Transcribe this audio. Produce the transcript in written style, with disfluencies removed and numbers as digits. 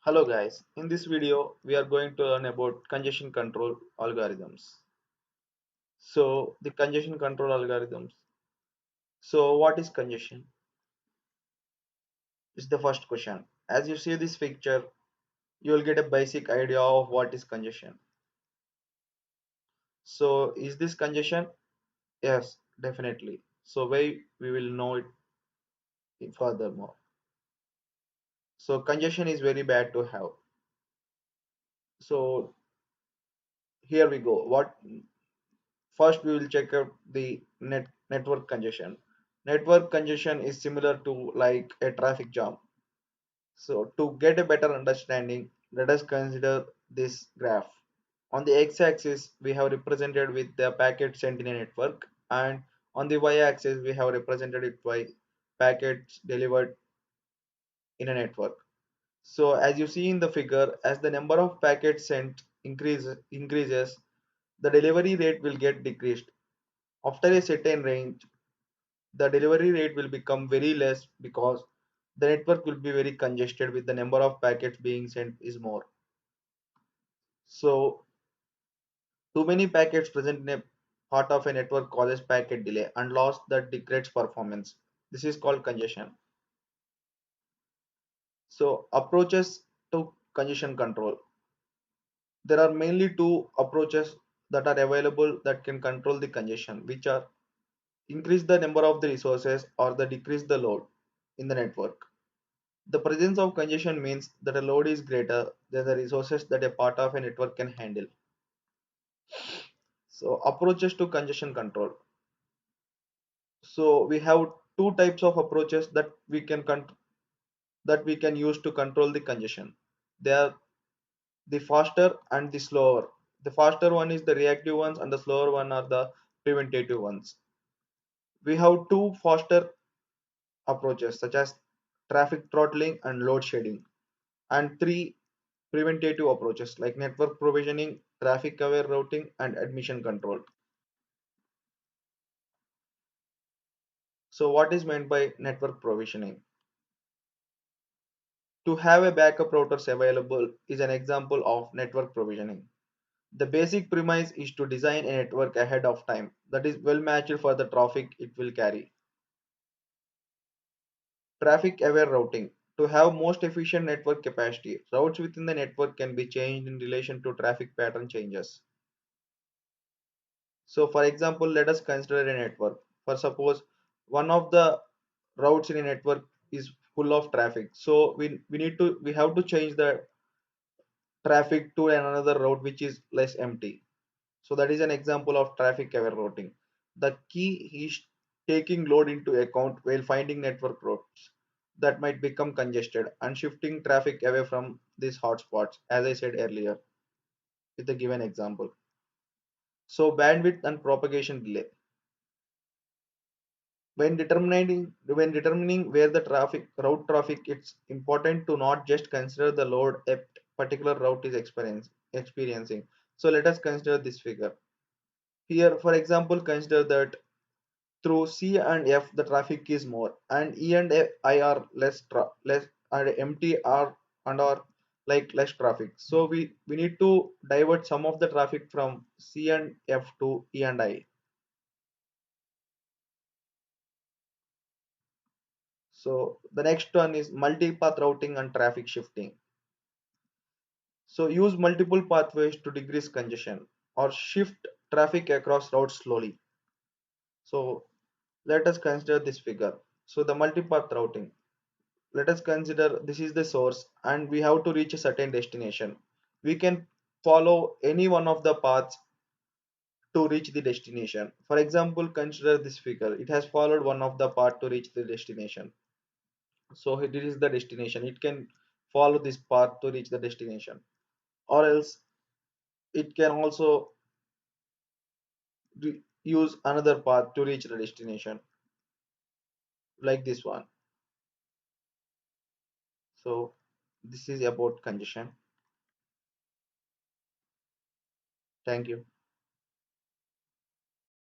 Hello guys, in this video we are going to learn about congestion control algorithms. So the congestion control algorithms. So what is congestion? Is the first question. As you see this picture, you will get a basic idea of what is congestion. So is this congestion? Yes, definitely. So we will know it furthermore. So congestion is very bad to have. So here we go. What First, we will check out the network congestion. Network congestion is similar to like a traffic jam. So to get a better understanding, let us consider this graph. On the x-axis, we have represented with the packet sent in a network, and on the y-axis, we have represented it by packets delivered in a network. So as you see in the figure, as the number of packets sent increases, the delivery rate will get decreased. After a certain range, the delivery rate will become very less because the network will be very congested with the number of packets being sent is more. So too many packets present in a part of a network causes packet delay and loss that degrades performance. This is called congestion. So approaches to congestion control. There are mainly two approaches that are available that can control the congestion, which are increase the number of the resources or the decrease the load in the network. The presence of congestion means that a load is greater than the resources that a part of a network can handle. So approaches to congestion control. So we have two types of approaches that we can use to control the congestion. They are the faster and the slower. The faster one is the reactive ones and the slower one are the preventative ones. We have two faster approaches such as traffic throttling and load shedding, and three preventative approaches like network provisioning, traffic aware routing, and admission control. So what is meant by network provisioning? To have a backup routers available is an example of network provisioning. The basic premise is to design a network ahead of time that is well matched for the traffic it will carry. Traffic aware routing. To have most efficient network capacity, routes within the network can be changed in relation to traffic pattern changes. So for example, let us consider a network. For suppose one of the routes in a network is full of traffic. So we have to change the traffic to another route which is less empty. So that is an example of traffic aware routing. The key is taking load into account while finding network routes that might become congested and shifting traffic away from these hotspots, as I said earlier with the given example. So bandwidth and propagation delay. When determining where the traffic route traffic, it's important to not just consider the load a particular route is experiencing. So let us consider this figure. Here, for example, consider that through C and F the traffic is more, and E and I are less, and MT are like less traffic. So we need to divert some of the traffic from C and F to E and I. So the next one is multipath routing and traffic shifting. So use multiple pathways to decrease congestion or shift traffic across routes slowly. So let us consider this figure. So the multipath routing. Let us consider this is the source and we have to reach a certain destination. We can follow any one of the paths to reach the destination. For example, consider this figure. It has followed one of the path to reach the destination. So this is the destination. It can follow this path to reach the destination. Or else it can also use another path to reach the destination like this one. So this is about congestion. Thank you.